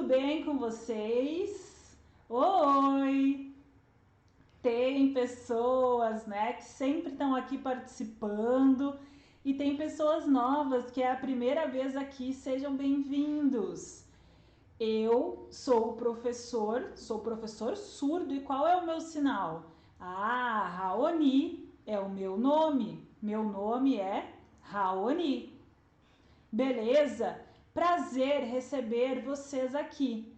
tudo bem com vocês? Oi! Tem pessoas, né, que sempre estão aqui participando e tem pessoas novas que é a primeira vez aqui, sejam bem-vindos. Eu sou professor surdo e qual é o meu sinal? Ah, Raoni é o meu nome. Meu nome é Raoni. Beleza? Prazer receber vocês aqui.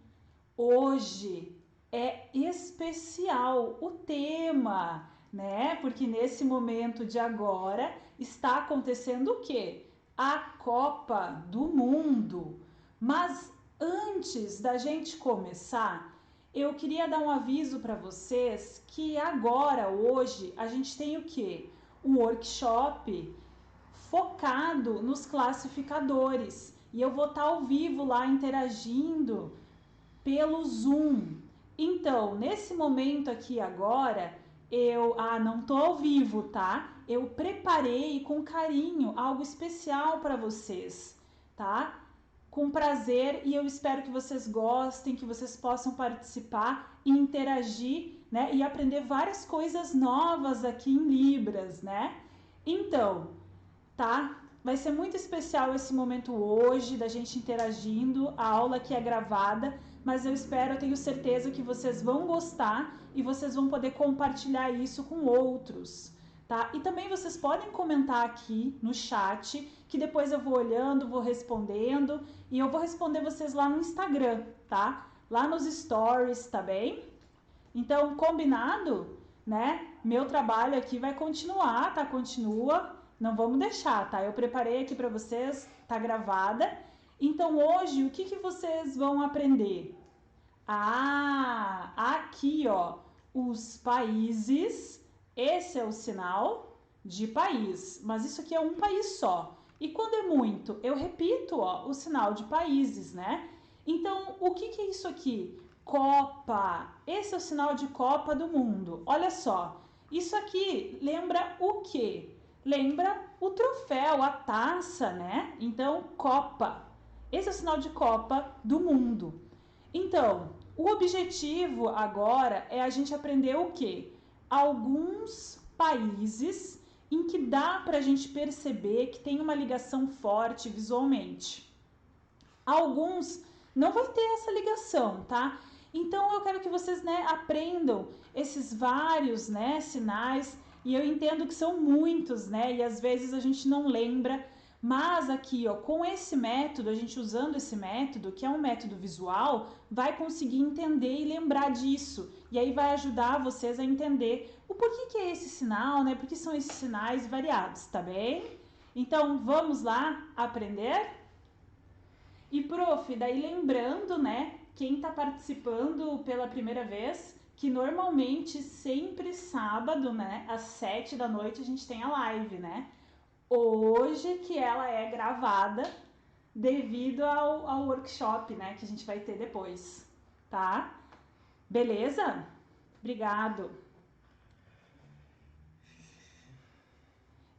Hoje é especial o tema, né? Porque nesse momento de agora está acontecendo o quê? A Copa do Mundo. Mas antes da gente começar, eu queria dar um aviso para vocês que agora, hoje, a gente tem o quê? Um workshop focado nos classificadores. E eu vou estar ao vivo lá interagindo pelo Zoom. Então, nesse momento aqui agora, não tô ao vivo, tá? Eu preparei com carinho algo especial para vocês, tá? Com prazer, e eu espero que vocês gostem, que vocês possam participar e interagir, né? E aprender várias coisas novas aqui em Libras, né? Então, tá? Vai ser muito especial esse momento hoje da gente interagindo. A aula aqui é gravada, mas eu tenho certeza que vocês vão gostar e vocês vão poder compartilhar isso com outros, tá? E também vocês podem comentar aqui no chat, que depois eu vou olhando, vou respondendo e eu vou responder vocês lá no Instagram, tá? Lá nos stories, tá bem? Então, combinado, né? Meu trabalho aqui vai continuar, tá? Continua. Não vamos deixar, tá? Eu preparei aqui para vocês, tá gravada. Então hoje, o que vocês vão aprender? Ah, aqui, ó, os países. Esse é o sinal de país, mas isso aqui é um país só. E quando é muito, eu repito, ó, o sinal de países, né? Então, o que é isso aqui? Copa. Esse é o sinal de Copa do Mundo. Olha só, isso aqui lembra o quê? Lembra o troféu, a taça, né? Então, Copa. Esse é o sinal de Copa do Mundo. Então, o objetivo agora é a gente aprender o quê? Alguns países em que dá para a gente perceber que tem uma ligação forte visualmente. Alguns não vai ter essa ligação, tá? Então eu quero que vocês, né, aprendam esses vários, né, sinais, e eu entendo que são muitos, né, e às vezes a gente não lembra, mas aqui, ó, com esse método, a gente usando esse método, que é um método visual, vai conseguir entender e lembrar disso, e aí vai ajudar vocês a entender o porquê que é esse sinal, né, porque são esses sinais variados, tá bem? Então vamos lá aprender? E prof, daí lembrando, né, quem está participando pela primeira vez, que normalmente sempre sábado, né, às 7 da noite a gente tem a live, né? Hoje que ela é gravada devido ao workshop, né, que a gente vai ter depois, tá? Beleza? Obrigado.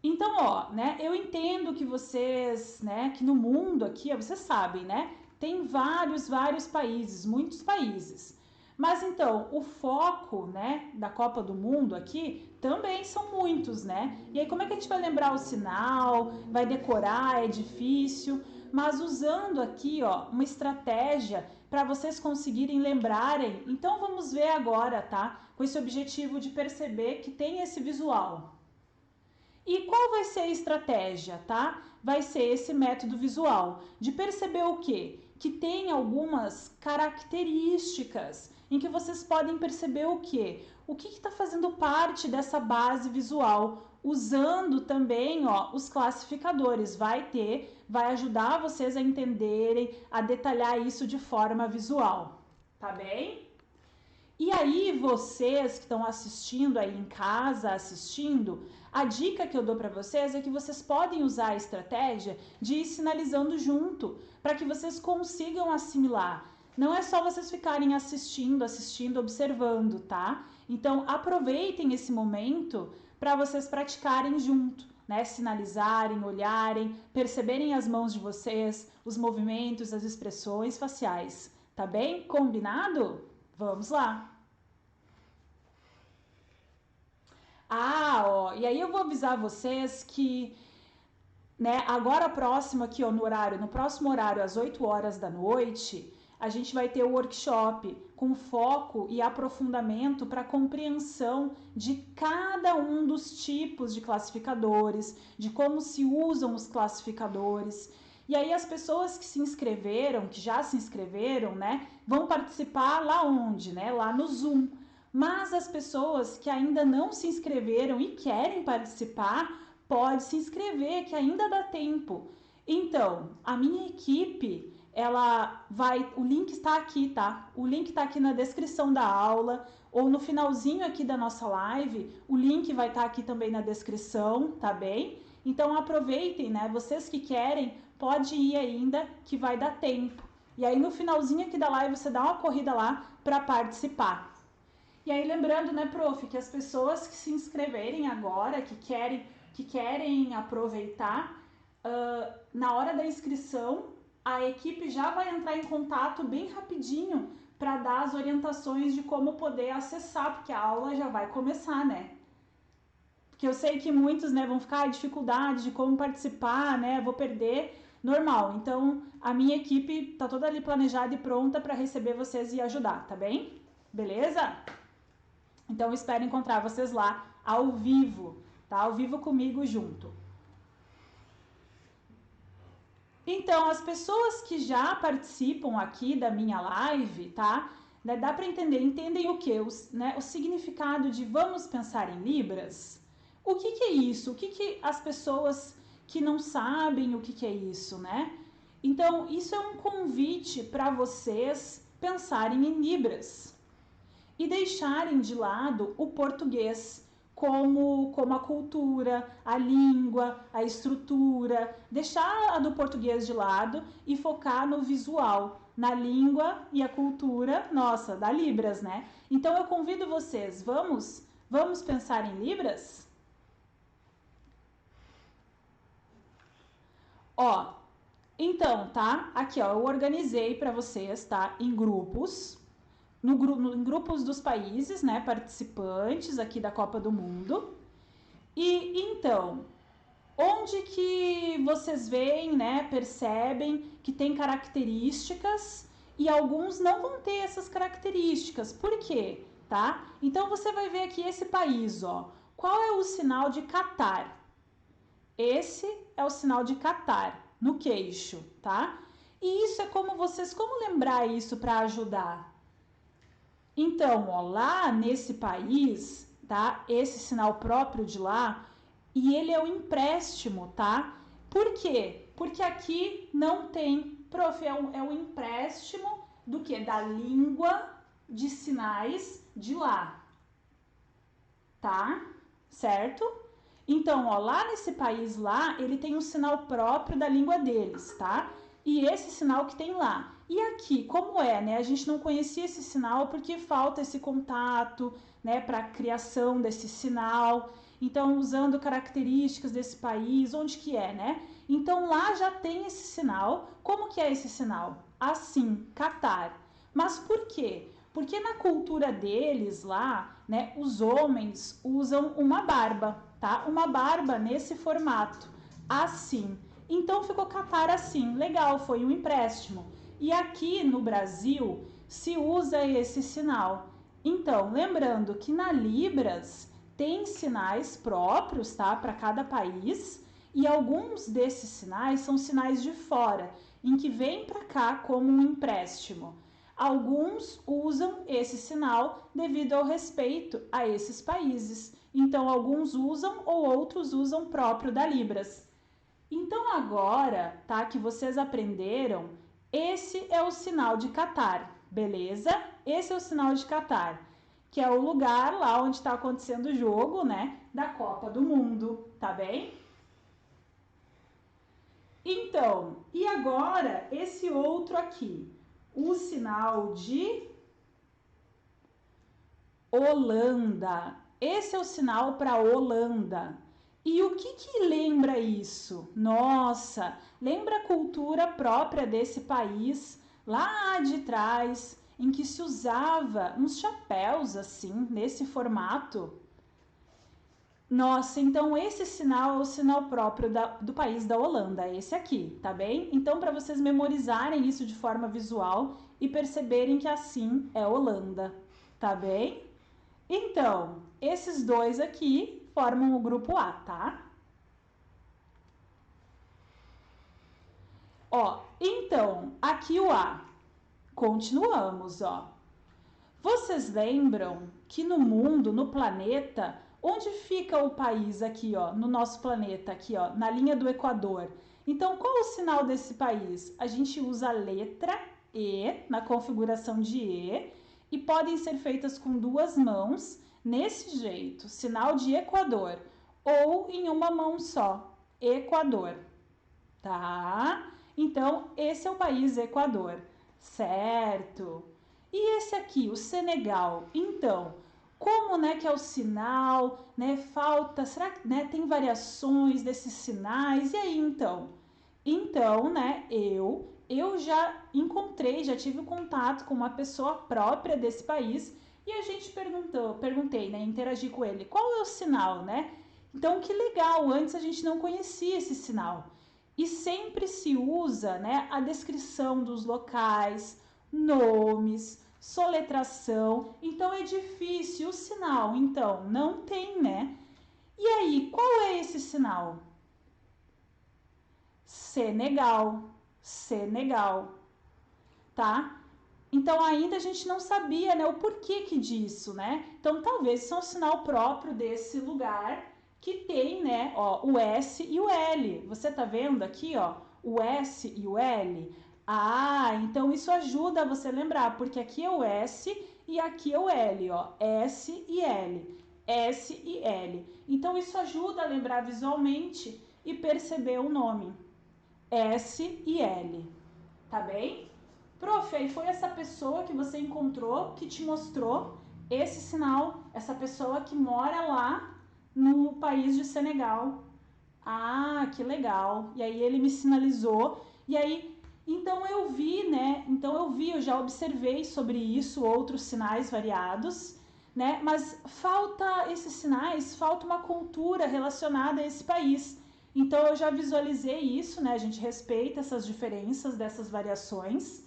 Então, ó, né, eu entendo que vocês, né, que no mundo aqui, ó, vocês sabem, né, tem vários países, muitos países. Mas então, o foco, né, da Copa do Mundo aqui também são muitos, né? E aí como é que a gente vai lembrar o sinal, vai decorar, é difícil, mas usando aqui, ó, uma estratégia para vocês conseguirem lembrarem. Então vamos ver agora, tá? Com esse objetivo de perceber que tem esse visual. E qual vai ser a estratégia, tá? Vai ser esse método visual, de perceber o quê? Que tem algumas características em que vocês podem perceber o quê? O que está fazendo parte dessa base visual, usando também, ó, os classificadores. Vai ajudar vocês a entenderem, a detalhar isso de forma visual, tá bem? E aí vocês que estão assistindo aí em casa, a dica que eu dou para vocês é que vocês podem usar a estratégia de ir sinalizando junto, para que vocês consigam assimilar. Não é só vocês ficarem assistindo, observando, tá? Então aproveitem esse momento para vocês praticarem junto, né? Sinalizarem, olharem, perceberem as mãos de vocês, os movimentos, as expressões faciais, Tá bem? Combinado? Vamos lá. E aí eu vou avisar vocês que, né, agora próximo aqui, ó, no próximo horário, às 8 horas da noite, a gente vai ter o workshop com foco e aprofundamento para compreensão de cada um dos tipos de classificadores, de como se usam os classificadores. E aí as pessoas que se inscreveram, que já se inscreveram, né, vão participar lá onde, né, lá no Zoom. Mas as pessoas que ainda não se inscreveram e querem participar, pode se inscrever, que ainda dá tempo. Então, a minha equipe, o link está aqui, tá? O link está aqui na descrição da aula, ou no finalzinho aqui da nossa live, o link vai estar aqui também na descrição, tá bem? Então aproveitem, né? Vocês que querem, pode ir ainda, que vai dar tempo. E aí no finalzinho aqui da live você dá uma corrida lá para participar. E aí lembrando, né, prof, que as pessoas que se inscreverem agora, que querem aproveitar, na hora da inscrição, a equipe já vai entrar em contato bem rapidinho para dar as orientações de como poder acessar, porque a aula já vai começar, né? Porque eu sei que muitos, né, vão ficar dificuldade de como participar, né, vou perder, normal. Então, a minha equipe tá toda ali planejada e pronta para receber vocês e ajudar, tá bem? Beleza? Então, espero encontrar vocês lá ao vivo, tá? Ao vivo comigo junto. Então, as pessoas que já participam aqui da minha live, tá? Né, dá para entender, entendem o que? O significado de vamos pensar em Libras? O que é isso? O que as pessoas que não sabem o que é isso, né? Então, isso é um convite para vocês pensarem em Libras e deixarem de lado o português como a cultura, a língua, a estrutura, deixar a do português de lado e focar no visual, na língua e a cultura, nossa, da Libras, né? Então eu convido vocês, vamos pensar em Libras? Ó, então, tá? Aqui, ó, eu organizei para vocês, tá? Em grupos, em grupos dos países, né, participantes aqui da Copa do Mundo. E então, onde que vocês veem, né, percebem que tem características e alguns não vão ter essas características. Por quê? Tá? Então você vai ver aqui esse país, ó. Qual é o sinal de Catar? Esse é o sinal de Catar no queixo, tá? E isso é como lembrar isso para ajudar? Então, ó, lá nesse país, tá? Esse sinal próprio de lá, e ele é o empréstimo, tá? Por quê? Porque aqui não tem, prof, é um empréstimo do que? Da língua de sinais de lá, tá? Certo? Então, ó, lá nesse país lá, ele tem um sinal próprio da língua deles, tá? E esse sinal que tem lá. E aqui, como é, né? A gente não conhecia esse sinal porque falta esse contato, né, para a criação desse sinal. Então, usando características desse país, onde que é, né? Então, lá já tem esse sinal. Como que é esse sinal? Assim, Catar. Mas por quê? Porque na cultura deles lá, né, os homens usam uma barba, tá? Uma barba nesse formato, assim. Então, ficou Catar assim. Legal, foi um empréstimo. E aqui no Brasil se usa esse sinal. Então, lembrando que na Libras tem sinais próprios, tá, para cada país, e alguns desses sinais são sinais de fora, em que vem para cá como um empréstimo. Alguns usam esse sinal devido ao respeito a esses países. Então, alguns usam ou outros usam próprio da Libras. Então, agora, tá, que vocês aprenderam, esse é o sinal de Catar, beleza? Esse é o sinal de Catar, que é o lugar lá onde está acontecendo o jogo, né, da Copa do Mundo, tá bem? Então, e agora esse outro aqui, o sinal de Holanda. Esse é o sinal para Holanda. E o que lembra isso? Nossa, lembra a cultura própria desse país, lá de trás, em que se usava uns chapéus assim, nesse formato. Nossa, então esse sinal é o sinal próprio do país da Holanda, esse aqui, tá bem? Então, para vocês memorizarem isso de forma visual e perceberem que assim é Holanda, tá bem? Então, esses dois aqui formam o grupo A, tá? Ó, então, aqui o A. Continuamos, ó. Vocês lembram que no mundo, no planeta, onde fica o país aqui, ó, no nosso planeta, aqui, ó, na linha do Equador? Então, qual é o sinal desse país? A gente usa a letra E na configuração de E e podem ser feitas com duas mãos, nesse jeito, sinal de Equador, ou em uma mão só, Equador, tá? Então, esse é o país Equador, certo? E esse aqui, o Senegal, então, como, né, que é o sinal, né, falta, será que, né, tem variações desses sinais? E aí, então? Então, né, eu já encontrei, já tive contato com uma pessoa própria desse país e a gente perguntei, né, interagi com ele, qual é o sinal, né? Então, que legal, antes a gente não conhecia esse sinal. E sempre se usa, né, a descrição dos locais, nomes, soletração. Então é difícil o sinal, então não tem, né? E aí, qual é esse sinal? Senegal, Senegal, tá? Então ainda a gente não sabia, né, o porquê que disso, né? Então talvez isso é um sinal próprio desse lugar que tem, né, ó, o S e o L. Você tá vendo aqui, ó, o S e o L? Ah, então isso ajuda você a lembrar, porque aqui é o S e aqui é o L, ó, S e L, S e L. Então isso ajuda a lembrar visualmente e perceber o nome, S e L, tá bem? Prof, aí foi essa pessoa que você encontrou que te mostrou esse sinal, essa pessoa que mora lá no país de Senegal. Ah, que legal. E aí ele me sinalizou. E aí, então eu vi, né? Então eu já observei sobre isso outros sinais variados, né? Mas falta esses sinais, falta uma cultura relacionada a esse país. Então eu já visualizei isso, né? A gente respeita essas diferenças dessas variações,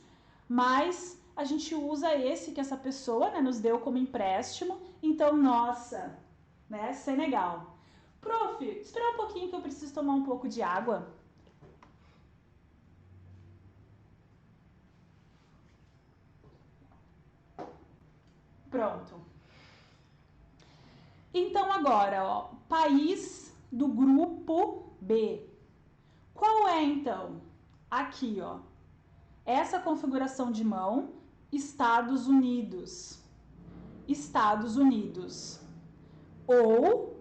mas a gente usa esse que essa pessoa, né, nos deu como empréstimo. Então, nossa, né? Senegal. Prof, espera um pouquinho que eu preciso tomar um pouco de água. Pronto. Então agora, ó, país do grupo B. Qual é então? Aqui, ó. Essa configuração de mão, Estados Unidos. Estados Unidos. Ou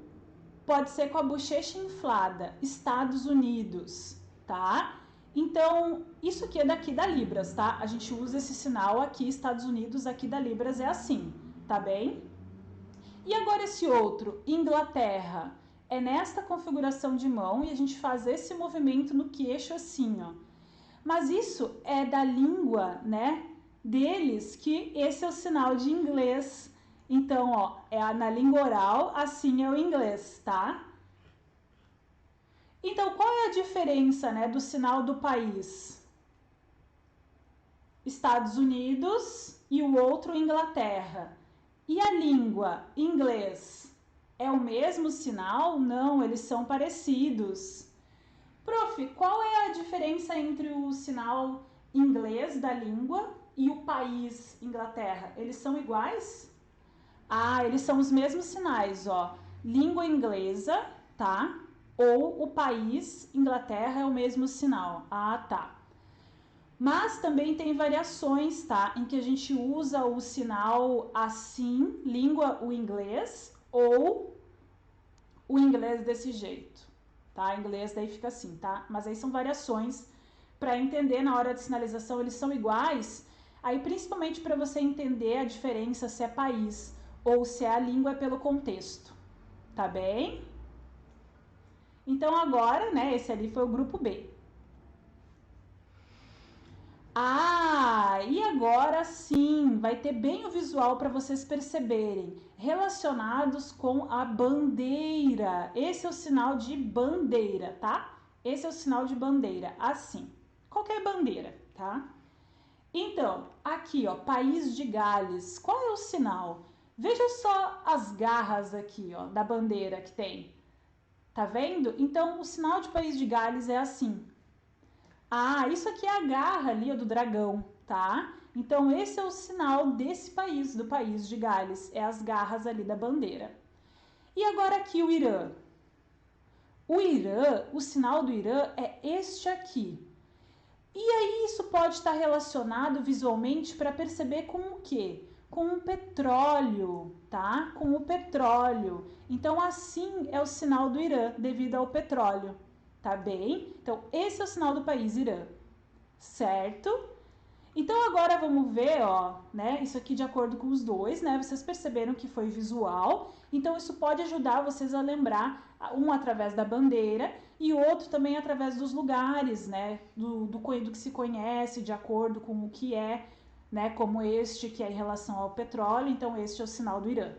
pode ser com a bochecha inflada, Estados Unidos, tá? Então, isso aqui é daqui da Libras, tá? A gente usa esse sinal aqui, Estados Unidos, aqui da Libras é assim, tá bem? E agora esse outro, Inglaterra, é nesta configuração de mão e a gente faz esse movimento no queixo assim, ó. Mas isso é da língua, né, deles, que esse é o sinal de inglês. Então, ó, na língua oral, assim é o inglês, tá? Então, qual é a diferença, né, do sinal do país? Estados Unidos e o outro Inglaterra. E a língua, inglês, é o mesmo sinal? Não, eles são parecidos. Prof, qual é a diferença entre o sinal inglês da língua e o país, Inglaterra? Eles são iguais? Ah, eles são os mesmos sinais, ó. Língua inglesa, tá? Ou o país, Inglaterra, é o mesmo sinal. Ah, tá. Mas também tem variações, tá? Em que a gente usa o sinal assim, língua, o inglês, ou o inglês desse jeito, tá? Em inglês daí fica assim, tá? Mas aí são variações para entender na hora de sinalização, eles são iguais. Aí principalmente para você entender a diferença se é país ou se é a língua pelo contexto, tá bem? Então agora, né, esse ali foi o grupo B. Ah, e agora sim, vai ter bem o visual para vocês perceberem. Relacionados com a bandeira. Esse é o sinal de bandeira, tá? Esse é o sinal de bandeira, assim. Qualquer bandeira, tá? Então, aqui, ó, País de Gales. Qual é o sinal? Veja só as garras aqui, ó, da bandeira que tem. Tá vendo? Então, o sinal de País de Gales é assim. Ah, isso aqui é a garra ali, ó, do dragão, tá? Então, esse é o sinal desse país, do País de Gales. É as garras ali da bandeira. E agora aqui o Irã. O Irã, o sinal do Irã é este aqui. E aí isso pode estar relacionado visualmente para perceber com o quê? Com o petróleo, tá? Com o petróleo. Então, assim é o sinal do Irã, devido ao petróleo, tá bem? Então, esse é o sinal do país Irã, certo? Então, agora vamos ver, ó, né? Isso aqui de acordo com os dois, né? Vocês perceberam que foi visual. Então, isso pode ajudar vocês a lembrar, um através da bandeira e outro também através dos lugares, né? Do que se conhece, de acordo com o que é, né? Como este que é em relação ao petróleo. Então, este é o sinal do Irã,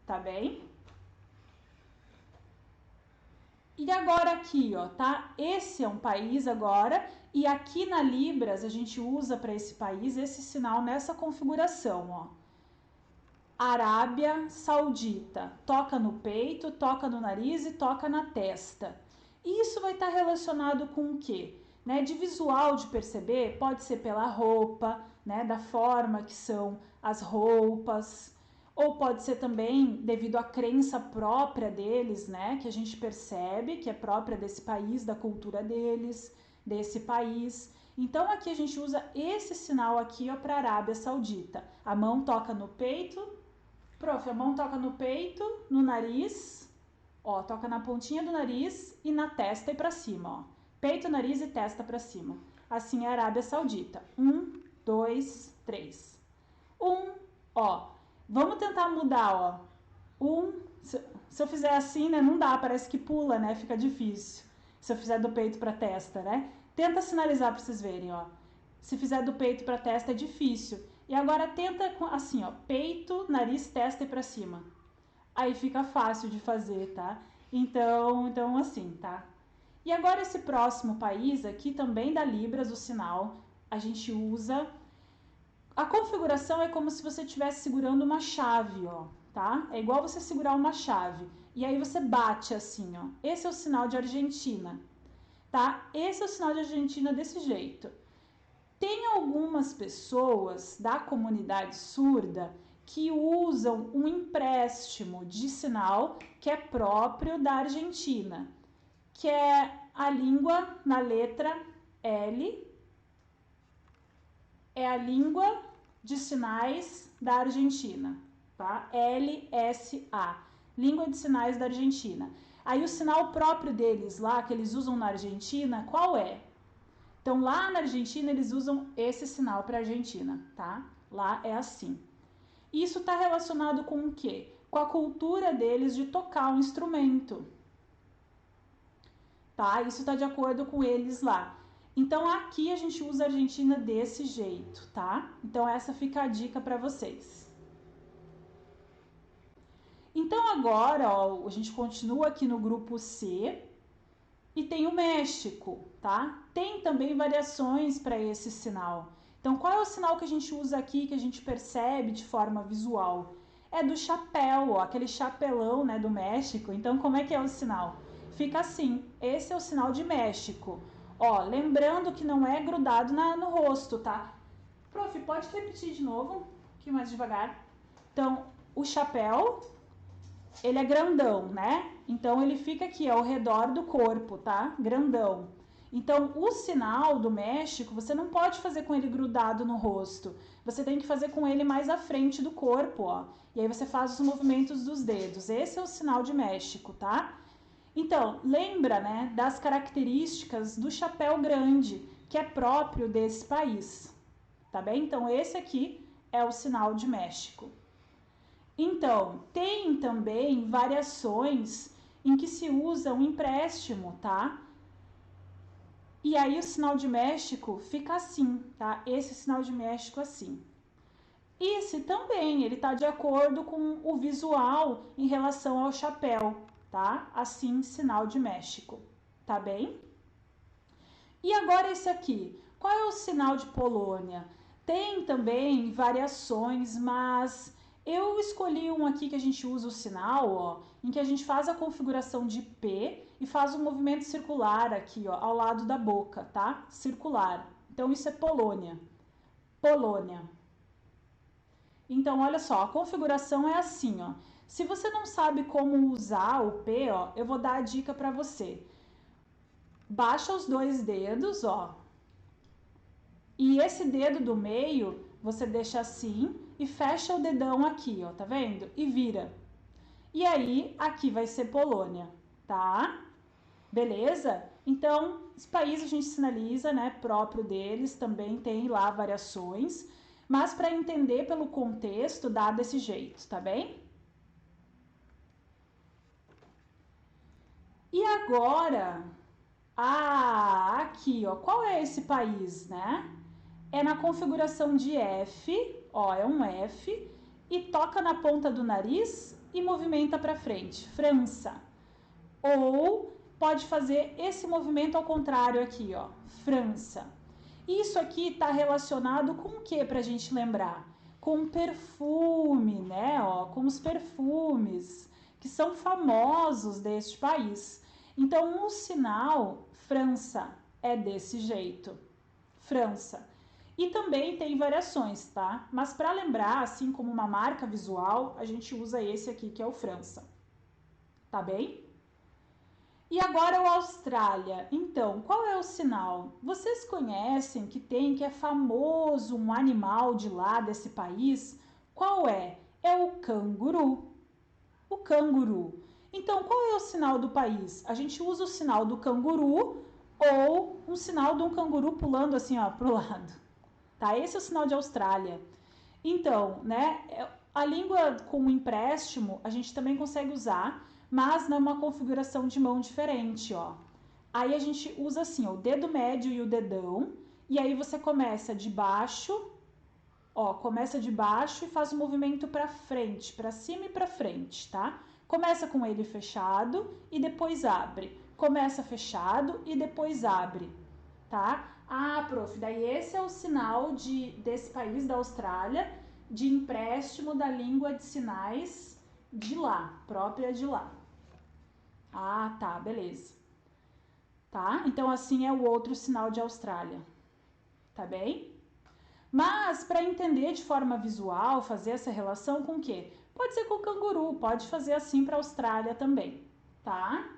tá bem? E agora aqui, ó, tá? Esse é um país agora, e aqui na Libras a gente usa para esse país esse sinal nessa configuração, ó. Arábia Saudita. Toca no peito, toca no nariz e toca na testa. Isso vai estar relacionado com o quê? Né? De visual de perceber, pode ser pela roupa, né? Da forma que são as roupas, ou pode ser também devido à crença própria deles, né? Que a gente percebe que é própria desse país, da cultura deles, desse país. Então aqui a gente usa esse sinal aqui para a Arábia Saudita. A mão toca no peito, prof, a mão toca no peito, no nariz, ó, toca na pontinha do nariz e na testa e para cima, ó. Peito, nariz e testa para cima. Assim é a Arábia Saudita. 1, 2, 3. Ó. Vamos tentar mudar, ó. Se eu fizer assim, né, não dá, parece que pula, né? Fica difícil. Se eu fizer do peito para testa, né? Tenta sinalizar para vocês verem, ó. Se fizer do peito para testa é difícil. E agora tenta assim, ó, peito, nariz, testa e para cima. Aí fica fácil de fazer, tá? Então assim, tá? E agora esse próximo país aqui também da Libras, o sinal, a gente usa. A configuração é como se você estivesse segurando uma chave, ó, tá? É igual você segurar uma chave. E aí você bate assim, ó. Esse é o sinal de Argentina, tá? Esse é o sinal de Argentina desse jeito. Tem algumas pessoas da comunidade surda que usam um empréstimo de sinal que é próprio da Argentina, que é a língua na letra L, é a língua de sinais da Argentina, tá? LSA, língua de sinais da Argentina. Aí o sinal próprio deles lá, que eles usam na Argentina, qual é? Então lá na Argentina eles usam esse sinal para a Argentina, tá? Lá é assim. Isso está relacionado com o quê? Com a cultura deles de tocar um instrumento, tá? Isso está de acordo com eles lá. Então aqui a gente usa a Argentina desse jeito, tá? Então essa fica a dica para vocês. Então agora, ó, a gente continua aqui no grupo C e tem o México, tá? Tem também variações para esse sinal. Então qual é o sinal que a gente usa aqui que a gente percebe de forma visual? É do chapéu, ó, aquele chapelão, né, do México. Então como é que é o sinal? Fica assim, esse é o sinal de México. Ó, lembrando que não é grudado no rosto, tá? Prof, pode repetir de novo? Um pouquinho mais devagar. Então, o chapéu, ele é grandão, né? Então, ele fica aqui ao redor do corpo, tá? Grandão. Então, o sinal do México, você não pode fazer com ele grudado no rosto. Você tem que fazer com ele mais à frente do corpo, ó. E aí você faz os movimentos dos dedos. Esse é o sinal de México, tá? Então, lembra, né, das características do chapéu grande, que é próprio desse país, tá bem? Então, esse aqui é o sinal de México. Então, tem também variações em que se usa um empréstimo, tá? E aí o sinal de México fica assim, tá? Esse sinal de México assim. Esse também, ele tá de acordo com o visual em relação ao chapéu, tá? Assim, sinal de México, tá bem? E agora esse aqui, qual é o sinal de Polônia? Tem também variações, mas eu escolhi um aqui que a gente usa o sinal, ó, em que a gente faz a configuração de P e faz um movimento circular aqui, ó, ao lado da boca, tá? Circular. Então isso é Polônia. Polônia. Então olha só, a configuração é assim, ó. Se você não sabe como usar o P, ó, eu vou dar a dica para você. Baixa os dois dedos, ó. E esse dedo do meio, você deixa assim e fecha o dedão aqui, ó, tá vendo? E vira. E aí, aqui vai ser Polônia, tá? Beleza? Então, os países a gente sinaliza, né, próprio deles, também tem lá variações, mas para entender pelo contexto, dá desse jeito, tá bem? E agora, aqui, ó, qual é esse país, né? É na configuração de F, ó, é um F, e toca na ponta do nariz e movimenta para frente, França. Ou pode fazer esse movimento ao contrário aqui, ó, França. Isso aqui está relacionado com o que para a gente lembrar? Com perfume, né? Ó, com os perfumes que são famosos deste país. Então, o sinal França é desse jeito. França. E também tem variações, tá? Mas para lembrar, assim como uma marca visual, a gente usa esse aqui que é o França. Tá bem? E agora o Austrália. Então, qual é o sinal? Vocês conhecem que é famoso um animal de lá desse país? Qual é? É o canguru. O canguru. Então, qual é o sinal do país? A gente usa o sinal do canguru ou um sinal de um canguru pulando assim, ó, pro lado. Tá? Esse é o sinal de Austrália. Então, né, a língua com empréstimo a gente também consegue usar, mas numa configuração de mão diferente, ó. Aí a gente usa assim, ó, o dedo médio e o dedão, e aí você começa de baixo, ó, começa de baixo e faz o movimento para frente, para cima e para frente, tá? Começa com ele fechado e depois abre. Começa fechado e depois abre, tá? Ah, prof, daí esse é o sinal desse país da Austrália de empréstimo da língua de sinais de lá, própria de lá. Ah, tá, beleza. Tá? Então assim é o outro sinal de Austrália. Tá bem? Mas para entender de forma visual, fazer essa relação com o quê? Pode ser com o canguru, pode fazer assim para a Austrália também, tá?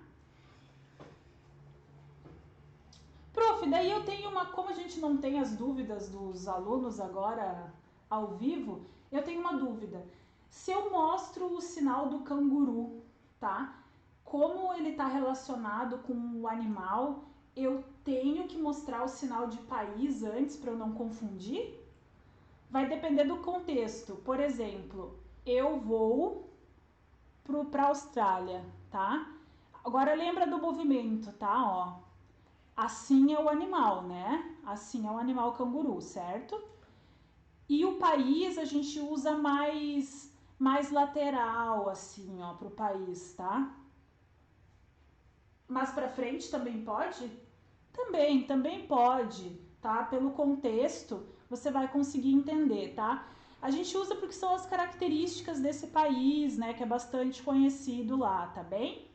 Prof, daí eu tenho como a gente não tem as dúvidas dos alunos agora ao vivo, eu tenho uma dúvida. Se eu mostro o sinal do canguru, tá? Como ele está relacionado com o animal, eu tenho que mostrar o sinal de país antes para eu não confundir? Vai depender do contexto. Por exemplo, eu vou para a Austrália, tá? Agora lembra do movimento, tá? Ó, assim é o animal, né? Assim é o animal canguru, certo? E o país a gente usa mais lateral, assim, ó, pro país, tá? Mas para frente também pode? Também pode, tá? Pelo contexto, você vai conseguir entender, tá? A gente usa porque são as características desse país, né, que é bastante conhecido lá, tá bem?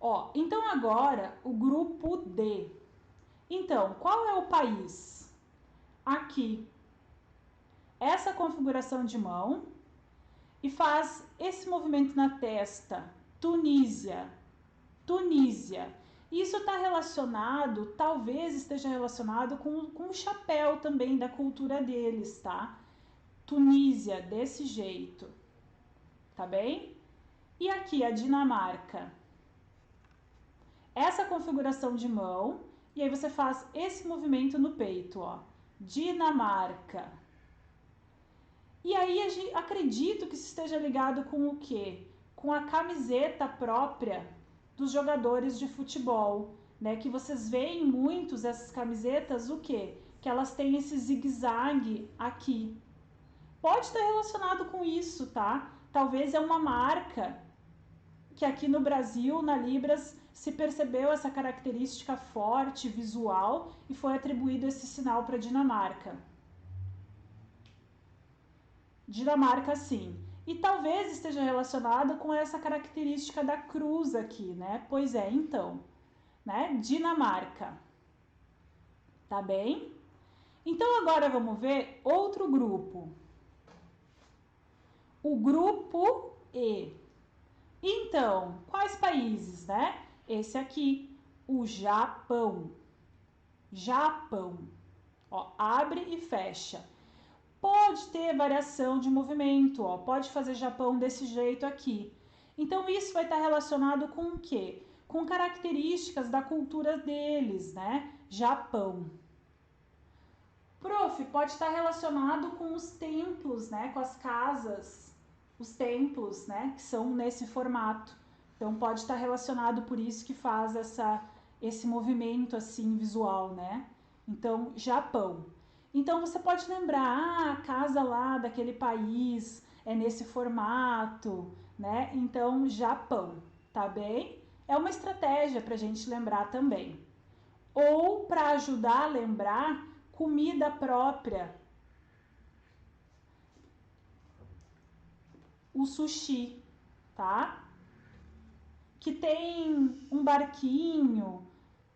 Ó, então agora o grupo D. Então, qual é o país? Aqui. Essa configuração de mão e faz esse movimento na testa. Tunísia. Tunísia. Isso está relacionado, talvez esteja relacionado com o chapéu também da cultura deles, tá? Tunísia, desse jeito, tá bem? E aqui a Dinamarca. Essa configuração de mão, e aí você faz esse movimento no peito, ó. Dinamarca. E aí acredito que isso esteja ligado com o quê? Com a camiseta própria dos jogadores de futebol, né? Que vocês veem muitos essas camisetas, o quê? Que elas têm esse zigue-zague aqui. Pode estar relacionado com isso, tá? Talvez é uma marca que aqui no Brasil, na Libras, se percebeu essa característica forte, visual, e foi atribuído esse sinal para Dinamarca. Dinamarca, sim. E talvez esteja relacionado com essa característica da cruz aqui, né? Pois é, então, né? Dinamarca. Tá bem? Então agora vamos ver outro grupo. O grupo E. Então, quais países, né? Esse aqui, o Japão. Japão. Ó, abre e fecha. Pode ter variação de movimento, ó, pode fazer Japão desse jeito aqui. Então, isso vai estar relacionado com o quê? Com características da cultura deles, né? Japão. Prof, pode estar relacionado com os templos, né? Com as casas, os templos, né? Que são nesse formato. Então, pode estar relacionado, por isso que faz esse movimento assim visual, né? Então, Japão. Então, você pode lembrar, a casa lá daquele país é nesse formato, né? Então, Japão, tá bem? É uma estratégia para a gente lembrar também. Ou para ajudar a lembrar, comida própria. O sushi, tá? Que tem um barquinho,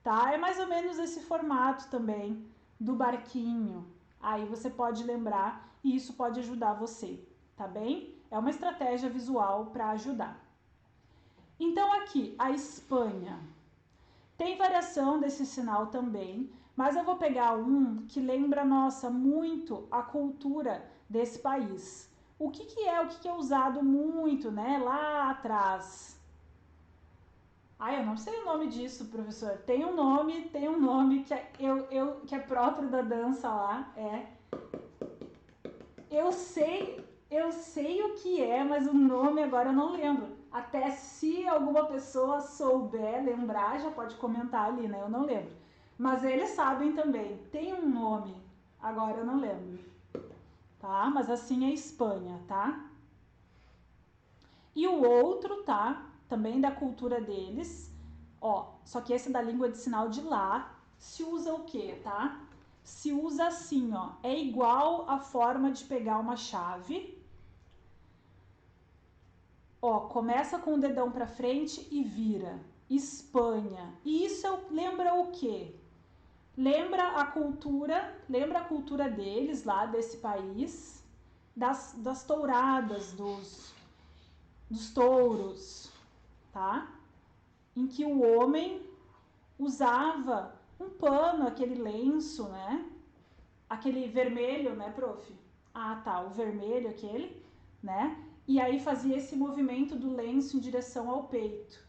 tá? É mais ou menos esse formato também do barquinho. Aí você pode lembrar e isso pode ajudar você, tá bem? É uma estratégia visual para ajudar. Então aqui, a Espanha. Tem variação desse sinal também, mas eu vou pegar um que lembra, nossa, muito a cultura desse país. O que é usado muito, né, lá atrás? Eu não sei o nome disso, professor. Tem um nome que que é próprio da dança lá. Eu sei o que é, mas o nome agora eu não lembro. Até se alguma pessoa souber lembrar, já pode comentar ali, né? Eu não lembro. Mas eles sabem também. Tem um nome, agora eu não lembro. Tá? Mas assim é Espanha, tá? E o outro, tá? Também da cultura deles. Ó, só que esse é da língua de sinal de lá. Se usa o quê, tá? Se usa assim, ó. É igual a forma de pegar uma chave. Ó, começa com o dedão pra frente e vira. Espanha. E isso lembra o quê? Lembra a cultura deles lá, desse país, das touradas, dos touros, tá? Em que o homem usava um pano, aquele lenço, né? Aquele vermelho, né, prof? Ah, tá, o vermelho aquele, né? E aí fazia esse movimento do lenço em direção ao peito.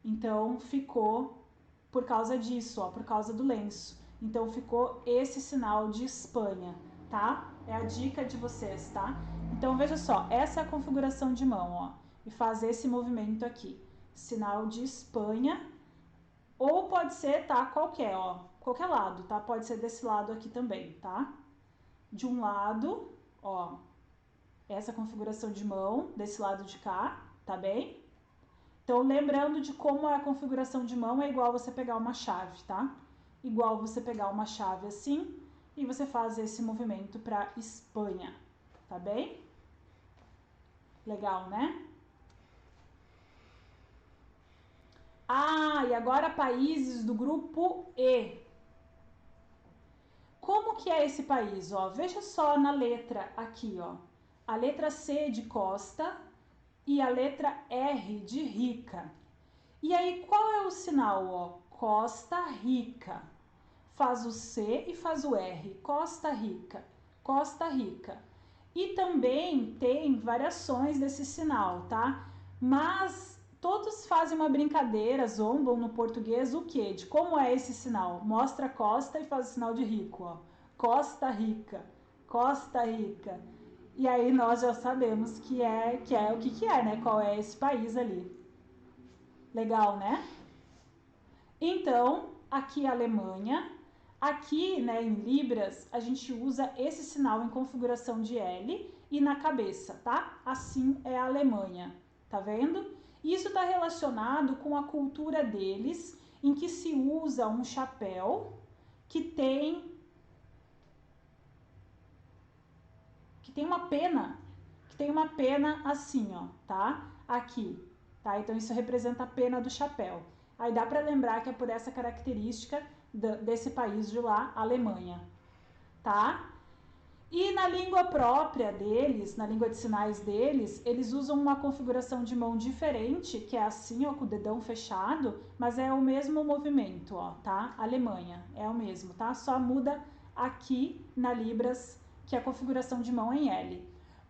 Então ficou por causa disso, ó, por causa do lenço. Então ficou esse sinal de Espanha, tá? É a dica de vocês, tá? Então veja só, essa é a configuração de mão, ó. E faz esse movimento aqui. Sinal de Espanha. Ou pode ser, tá? Qualquer, ó. Qualquer lado, tá? Pode ser desse lado aqui também, tá? De um lado, ó. Essa configuração de mão, desse lado de cá, tá bem? Então, lembrando de como é a configuração de mão, é igual você pegar uma chave, tá? Igual você pegar uma chave assim e você faz esse movimento para Espanha, tá bem? Legal, né? E agora países do grupo E. Como que é esse país? Ó, veja só na letra aqui, ó. A letra C de Costa e a letra R de Rica. E aí, qual é o sinal? Ó? Costa Rica. Faz o C e faz o R. Costa Rica. Costa Rica. E também tem variações desse sinal, tá? Mas todos fazem uma brincadeira, zombam no português o quê? De como é esse sinal? Mostra Costa e faz o sinal de rico, ó. Costa Rica. Costa Rica. E aí nós já sabemos que é o que é, né? Qual é esse país ali. Legal, né? Então, aqui Alemanha, aqui, né, em libras, a gente usa esse sinal em configuração de L e na cabeça, tá? Assim é a Alemanha, tá vendo? Isso está relacionado com a cultura deles, em que se usa um chapéu que tem uma pena assim, ó, tá? Aqui, tá? Então isso representa a pena do chapéu. Aí dá para lembrar que é por essa característica desse país de lá, Alemanha, tá? E na língua própria deles, na língua de sinais deles, eles usam uma configuração de mão diferente, que é assim, ó, com o dedão fechado, mas é o mesmo movimento, ó, tá? Alemanha, é o mesmo, tá? Só muda aqui na Libras, que é a configuração de mão em L.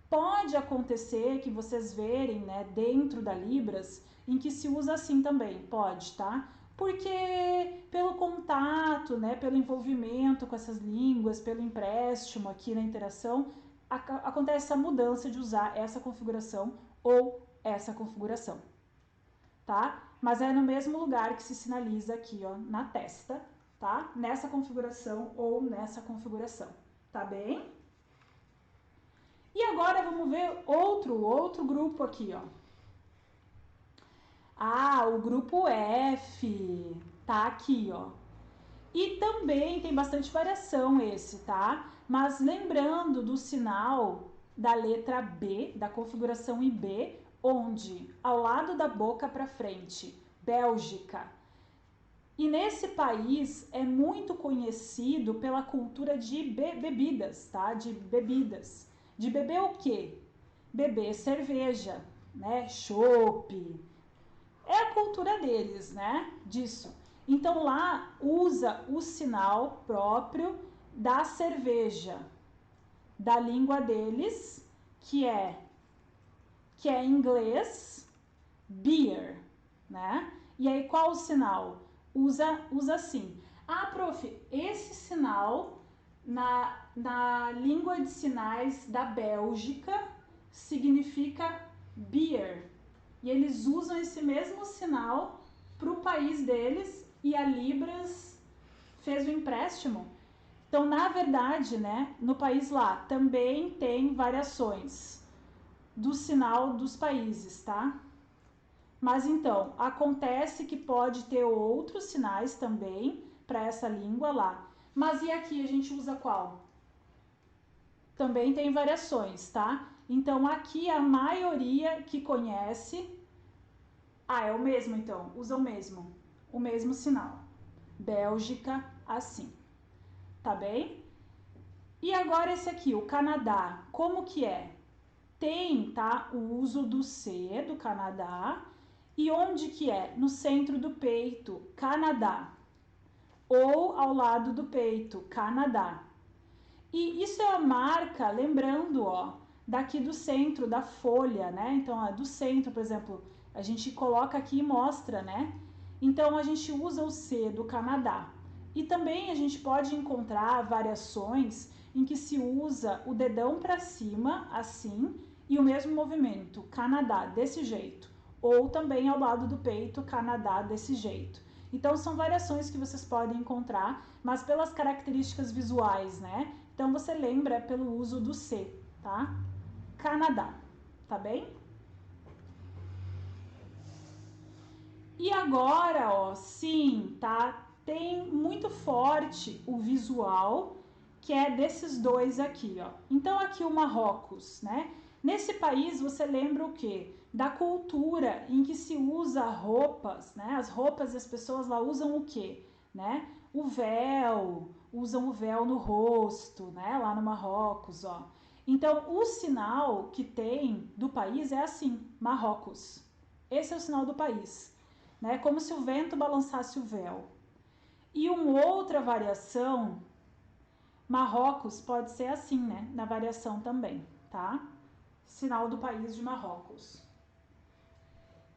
Pode acontecer que vocês verem, né, dentro da Libras, em que se usa assim também, pode, tá? Porque pelo contato, né, pelo envolvimento com essas línguas, pelo empréstimo aqui na interação, acontece essa mudança de usar essa configuração ou essa configuração, tá? Mas é no mesmo lugar que se sinaliza aqui, ó, na testa, tá? Nessa configuração ou nessa configuração, tá bem? E agora vamos ver outro grupo aqui, ó. Ah, o grupo F, tá aqui, ó. E também tem bastante variação esse, tá? Mas lembrando do sinal da letra B, da configuração IB, onde ao lado da boca para frente, Bélgica. E nesse país é muito conhecido pela cultura de bebidas, tá? De bebidas. De beber o quê? Beber cerveja, né? Chopp. É a cultura deles, né? Disso. Então lá usa o sinal próprio da cerveja, da língua deles, que é em inglês, beer, né? E aí qual o sinal? Usa assim. Ah, prof, esse sinal na língua de sinais da Bélgica significa beer. E eles usam esse mesmo sinal para o país deles e a Libras fez o empréstimo. Então, na verdade, né, no país lá também tem variações do sinal dos países, tá? Mas então, acontece que pode ter outros sinais também para essa língua lá. Mas e aqui a gente usa qual? Também tem variações, tá? Então, aqui a maioria que conhece... Ah, é o mesmo então, usa o mesmo sinal. Bélgica, assim. Tá bem? E agora esse aqui, o Canadá, como que é? Tem, tá, o uso do C, do Canadá. E onde que é? No centro do peito, Canadá. Ou ao lado do peito, Canadá. E isso é a marca, lembrando, ó, daqui do centro, da folha, né? Então, ó, do centro, por exemplo, a gente coloca aqui e mostra, né? Então, a gente usa o C do Canadá. E também a gente pode encontrar variações em que se usa o dedão para cima, assim, e o mesmo movimento, Canadá, desse jeito. Ou também ao lado do peito, Canadá, desse jeito. Então, são variações que vocês podem encontrar, mas pelas características visuais, né? Então, você lembra pelo uso do C, tá? Canadá, tá bem? E agora, ó, sim, tá? Tem muito forte o visual, que é desses dois aqui, ó. Então, aqui o Marrocos, né? Nesse país, você lembra o quê? Da cultura em que se usa roupas, né? As roupas das pessoas lá usam o quê? Né? O véu, usam o véu no rosto, né? Lá no Marrocos, ó. Então, o sinal que tem do país é assim, Marrocos. Esse é o sinal do país, né? Como se o vento balançasse o véu. E uma outra variação, Marrocos pode ser assim, né? Na variação também, tá? Sinal do país de Marrocos.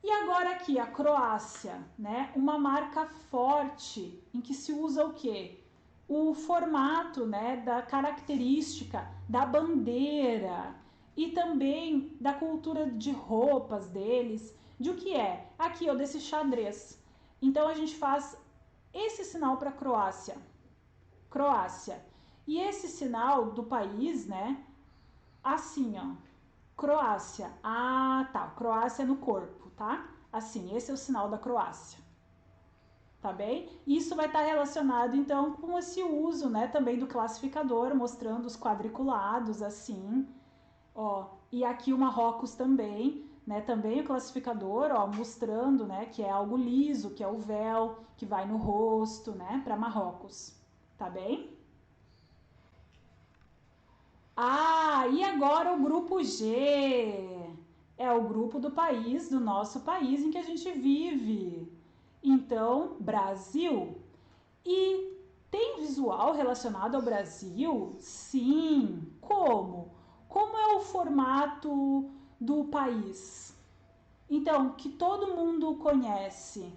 E agora aqui, a Croácia, né? Uma marca forte em que se usa o quê? O formato, né? Da característica da bandeira e também da cultura de roupas deles, de o que é? Aqui, ó, desse xadrez. Então, a gente faz esse sinal para Croácia. Croácia. E esse sinal do país, né? Assim, ó. Croácia. Ah, tá. Croácia no corpo, tá? Assim, esse é o sinal da Croácia. Tá bem? Isso vai estar relacionado, então, com esse uso, né, também do classificador, mostrando os quadriculados, assim, ó. E aqui o Marrocos também, né, também o classificador, ó, mostrando, né, que é algo liso, que é o véu, que vai no rosto, né, para Marrocos. Tá bem? Ah, e agora o grupo G. É o grupo do país, do nosso país em que a gente vive. Então, Brasil. E tem visual relacionado ao Brasil? Sim. Como? Como é o formato do país? Então, que todo mundo conhece,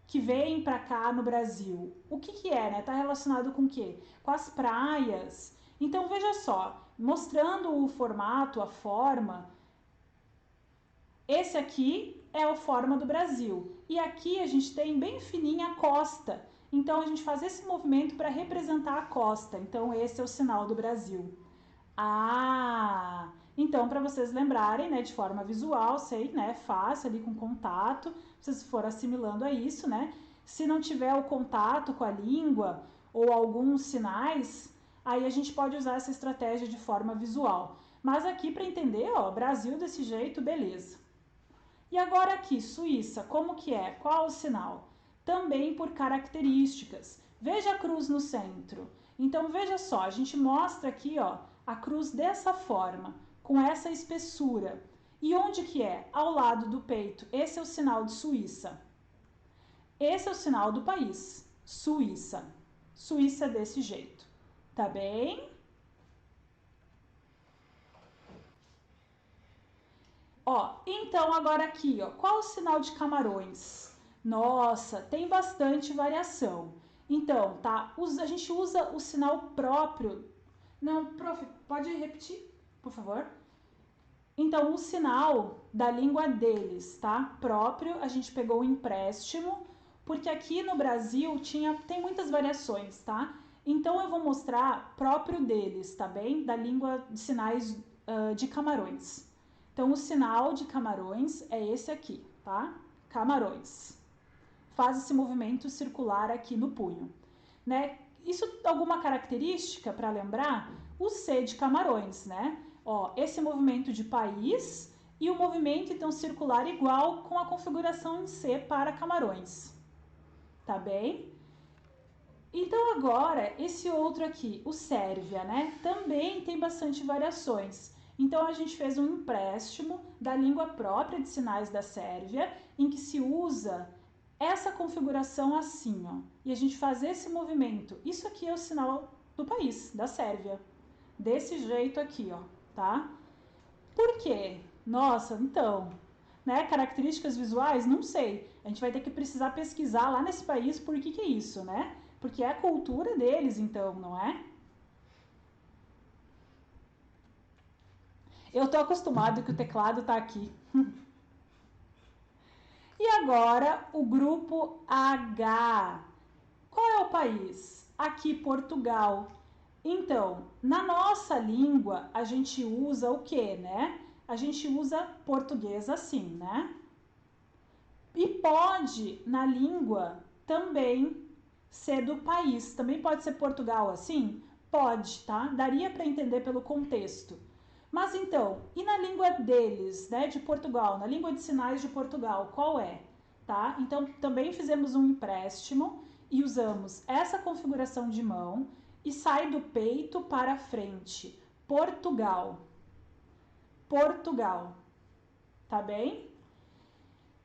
que vem para cá no Brasil. O que que é, né? Tá relacionado com o quê? Com as praias. Então, veja só, mostrando o formato, a forma, esse aqui é a forma do Brasil. E aqui a gente tem bem fininha a costa. Então a gente faz esse movimento para representar a costa. Então esse é o sinal do Brasil. Ah, então para vocês lembrarem, né, de forma visual, sei, né, fácil ali com contato, vocês foram assimilando a isso, né? Se não tiver o contato com a língua ou alguns sinais, aí a gente pode usar essa estratégia de forma visual. Mas aqui para entender, ó, Brasil desse jeito, beleza. E agora aqui, Suíça, como que é? Qual o sinal? Também por características. Veja a cruz no centro. Então veja só, a gente mostra aqui, ó, a cruz dessa forma, com essa espessura. E onde que é? Ao lado do peito. Esse é o sinal de Suíça. Esse é o sinal do país. Suíça. Suíça desse jeito. Tá bem? Ó, então agora aqui, ó, qual o sinal de Camarões? Nossa, tem bastante variação. Então, tá? A gente usa o sinal próprio. Não, prof, pode repetir, por favor? Então, o sinal da língua deles, tá? Próprio, a gente pegou o empréstimo, porque aqui no Brasil tem muitas variações, tá? Então, eu vou mostrar próprio deles, tá bem? Da língua de sinais de Camarões. Então, o sinal de Camarões é esse aqui, tá? Camarões. Faz esse movimento circular aqui no punho, né? Isso alguma característica para lembrar? O C de Camarões, né? Ó, esse movimento de país e o movimento então circular igual com a configuração em C para Camarões. Tá bem? Então agora esse outro aqui, o Sérvia, né? Também tem bastante variações. Então a gente fez um empréstimo da língua própria de sinais da Sérvia, em que se usa essa configuração assim, ó. E a gente faz esse movimento. Isso aqui é o sinal do país, da Sérvia. Desse jeito aqui, ó, tá? Por quê? Nossa, então, né? Características visuais? Não sei. A gente vai ter que precisar pesquisar lá nesse país por que é isso, né? Porque é a cultura deles, então, não é? Eu tô acostumado que o teclado tá aqui. E agora o grupo H. Qual é o país? Aqui, Portugal. Então, na nossa língua, a gente usa o quê, né? A gente usa português assim, né? E pode, na língua, também ser do país. Também pode ser Portugal assim? Pode, tá? Daria para entender pelo contexto. Mas então, e na língua deles, né, de Portugal, na língua de sinais de Portugal, qual é? Tá? Então, também fizemos um empréstimo e usamos essa configuração de mão e sai do peito para frente. Portugal. Portugal. Tá bem?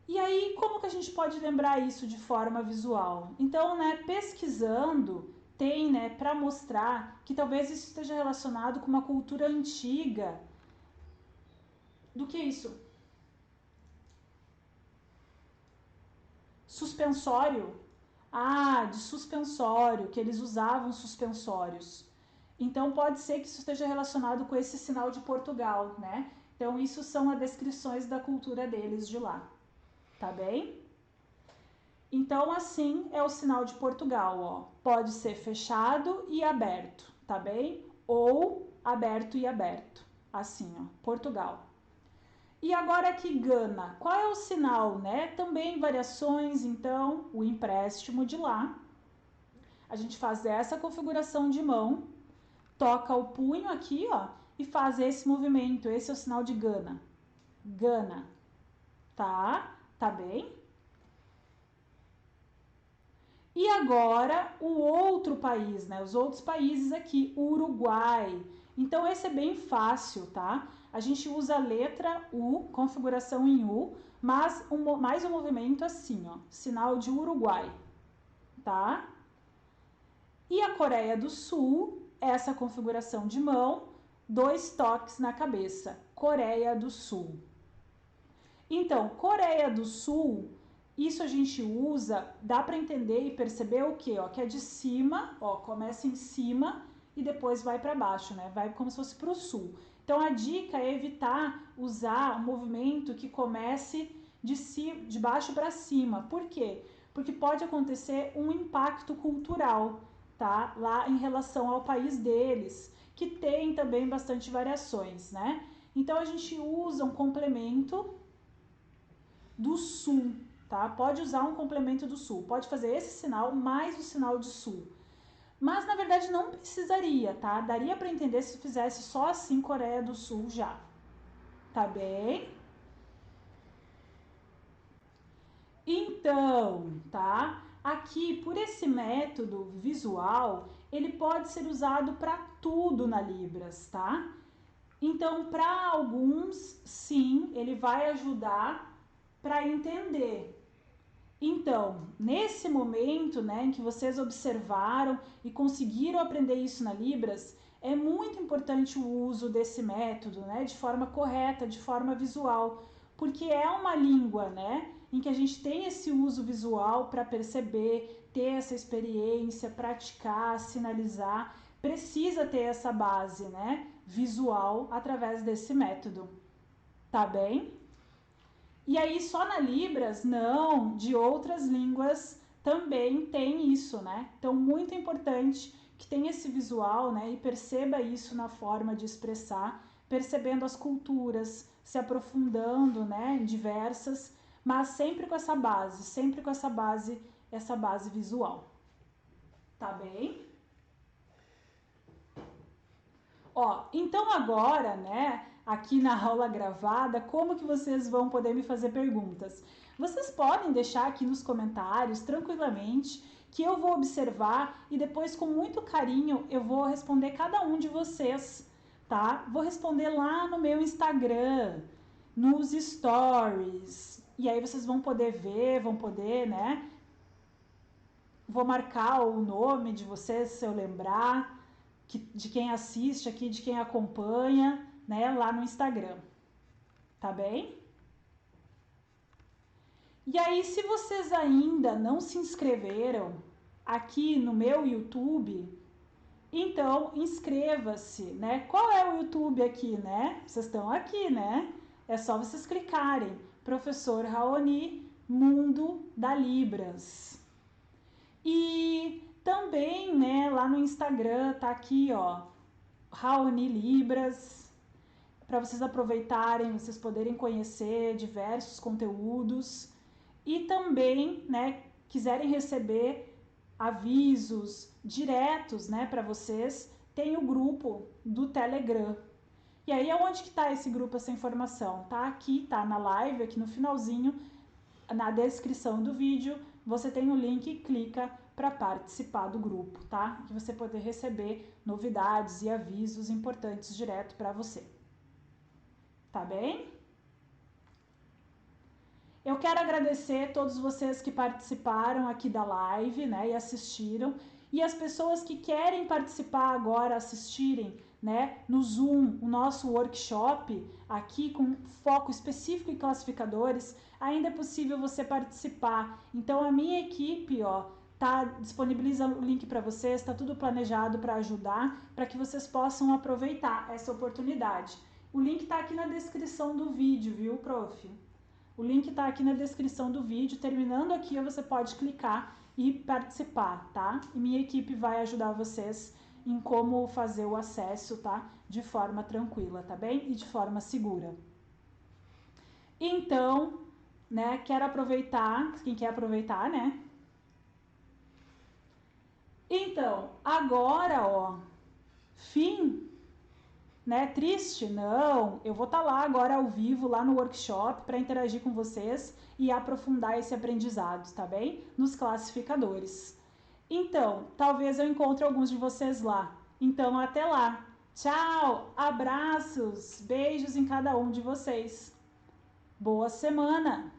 E aí, como que a gente pode lembrar isso de forma visual? Então, né, pesquisando, tem, né, para mostrar que talvez isso esteja relacionado com uma cultura antiga. Do que isso? Suspensório? Ah, de suspensório, que eles usavam suspensórios. Então pode ser que isso esteja relacionado com esse sinal de Portugal, né? Então isso são as descrições da cultura deles de lá, tá bem? Então, assim é o sinal de Portugal, ó. Pode ser fechado e aberto, tá bem? Ou aberto e aberto, assim, ó, Portugal. E agora aqui Gana, qual é o sinal, né? Também variações, então, o empréstimo de lá. A gente faz essa configuração de mão, toca o punho aqui, ó, e faz esse movimento. Esse é o sinal de Gana. Gana, tá? Tá bem? E agora o outro país, né? Os outros países aqui, o Uruguai. Então esse é bem fácil, tá? A gente usa a letra U, configuração em U, mas mais um movimento assim, ó, sinal de Uruguai, tá? E a Coreia do Sul, essa configuração de mão, 2 toques na cabeça, Coreia do Sul. Então, Coreia do Sul, isso a gente usa, dá para entender e perceber o quê? Ó, que é de cima, ó, começa em cima e depois vai para baixo, né? Vai como se fosse para o sul. Então a dica é evitar usar um movimento que comece de baixo para cima. Por quê? Porque pode acontecer um impacto cultural, tá? Lá em relação ao país deles, que tem também bastante variações, né? Então a gente usa um complemento do sul, tá? Pode usar um complemento do sul, pode fazer esse sinal mais o sinal de sul. Mas na verdade não precisaria, tá? Daria para entender se fizesse só assim Coreia do Sul já. Tá bem? Então, tá? Aqui, por esse método visual, ele pode ser usado para tudo na Libras, tá? Então, para alguns, sim, ele vai ajudar para entender. Então, nesse momento, né, em que vocês observaram e conseguiram aprender isso na Libras, é muito importante o uso desse método, né, de forma correta, de forma visual, porque é uma língua, né, em que a gente tem esse uso visual para perceber, ter essa experiência, praticar, sinalizar, precisa ter essa base, né, visual através desse método. Tá bem? E aí só na Libras, não, de outras línguas também tem isso, né? Então muito importante que tenha esse visual, né, e perceba isso na forma de expressar, percebendo as culturas, se aprofundando, né, em diversas, mas sempre com essa base, sempre com essa base visual. Tá bem? Ó, então agora, né, aqui na aula gravada, como que vocês vão poder me fazer perguntas? Vocês podem deixar aqui nos comentários tranquilamente que eu vou observar e depois com muito carinho eu vou responder cada um de vocês, tá? Vou responder lá no meu Instagram, nos stories. E aí vocês vão poder ver, vão poder, né? Vou marcar o nome de vocês se eu lembrar de quem assiste aqui, de quem acompanha, né, lá no Instagram. Tá bem? E aí, se vocês ainda não se inscreveram aqui no meu YouTube, então inscreva-se, né? Qual é o YouTube aqui, né? Vocês estão aqui, né? É só vocês clicarem. Professor Raoni, Mundo da Libras. E também, né, lá no Instagram tá aqui, ó, Raoni Libras, para vocês aproveitarem, vocês poderem conhecer diversos conteúdos e também, né, quiserem receber avisos diretos, né, para vocês, tem o grupo do Telegram. E aí, aonde que tá esse grupo, essa informação? Tá aqui, tá na live, aqui no finalzinho, na descrição do vídeo, você tem o link, clica para participar do grupo, tá? Que você poder receber novidades e avisos importantes direto para você. Tá bem? Eu quero agradecer a todos vocês que participaram aqui da live, né, e assistiram, e as pessoas que querem participar agora, assistirem, né, no Zoom, o nosso workshop aqui com foco específico em classificadores, ainda é possível você participar. Então a minha equipe, ó, tá disponibiliza o link para vocês, está tudo planejado para ajudar, para que vocês possam aproveitar essa oportunidade. O link está aqui na descrição do vídeo, viu, prof? O link está aqui na descrição do vídeo. Terminando aqui, você pode clicar e participar, tá? E minha equipe vai ajudar vocês em como fazer o acesso, tá? De forma tranquila, tá bem? E de forma segura. Então, né, quero aproveitar, quem quer aproveitar, né? Então, agora, ó, fim, né? Triste? Não, eu vou estar lá agora ao vivo, lá no workshop, para interagir com vocês e aprofundar esse aprendizado, tá bem? Nos classificadores. Então, talvez eu encontre alguns de vocês lá. Então, até lá. Tchau, abraços, beijos em cada um de vocês. Boa semana.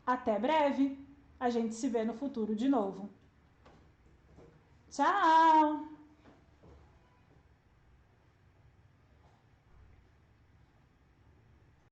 Até breve. A gente se vê no futuro de novo. Tchau!